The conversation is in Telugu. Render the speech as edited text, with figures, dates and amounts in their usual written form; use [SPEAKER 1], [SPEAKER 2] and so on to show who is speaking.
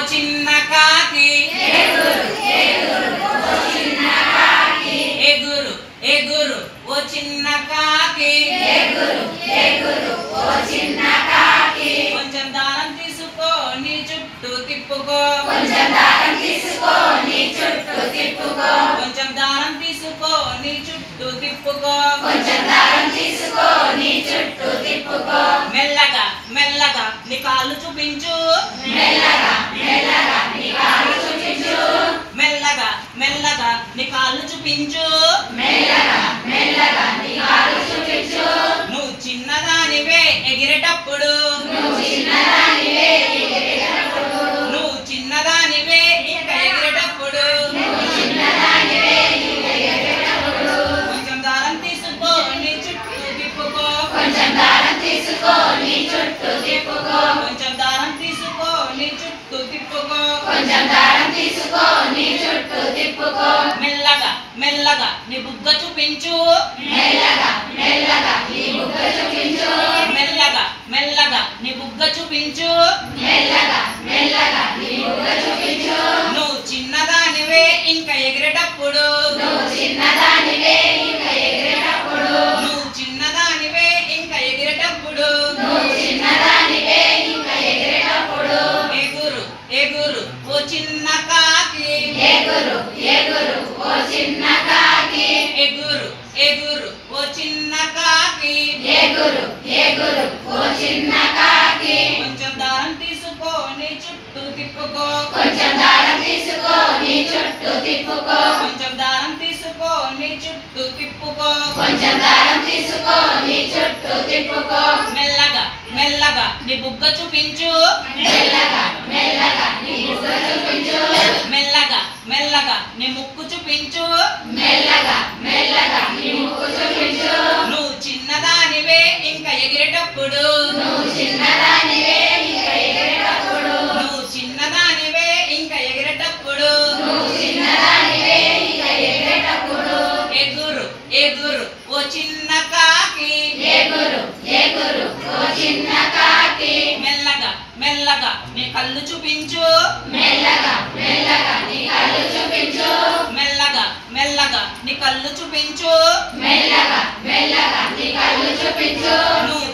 [SPEAKER 1] చిన్న కాకి ఎగురు ఎగురు ఓ చిన్న కాకి కొంచెం దారం తీసుకో నీ చుట్టూ తిప్పుకో కొంచెం దారం తీసుకో నీ చుట్టూ తిప్పుకో మెల్లగా మెల్లగా నీ కాళ్ళు చూపించు మెల్లగా మెల్లగా నీ కాళ్ళు చూపించు నువ్వు చిన్నదానివే ఎగిరేటప్పుడు ఇంకా ఎగిరేటప్పుడు కొంచెం దారం తీసుకో నీ చుట్టూ తిప్పుకో కొంచెం దారం తీసుకో నీ చుట్టూ తిప్పుకో మెల్లగా మెల్లగా నీ బుగ్గ చూపించు మెల్లగా మెల్లగా నీ బుగ్గ చూపించు నువ్వు చిన్నదానివే ఇంకా ఎగిరేటప్పుడు ఎగురు ఎగురు ఓ చిన్న కాకి ఎగురు ఎగురు ఓ చిన్న కాకి కొంచెం దారం తీసుకో నీ చుట్టూ తిప్పుకో కొంచెం దారం తీసుకో నీ చుట్టూ తిప్పుకో మెల్లగా మెల్లగా నీ బుగ్గ చూపించు మెల్లగా మెల్లగా నీ ముక్కు చూపించు నువ్వు చిన్నదానివే ఇంకా ఎగిరేటప్పుడు ఎగురు ఎగురు ఓ చిన్న కాకి మెల్లగా మెల్లగా నీ కళ్ళు చూపించు మెల్లగా నీ కళ్ళు చూపించు నువ్వు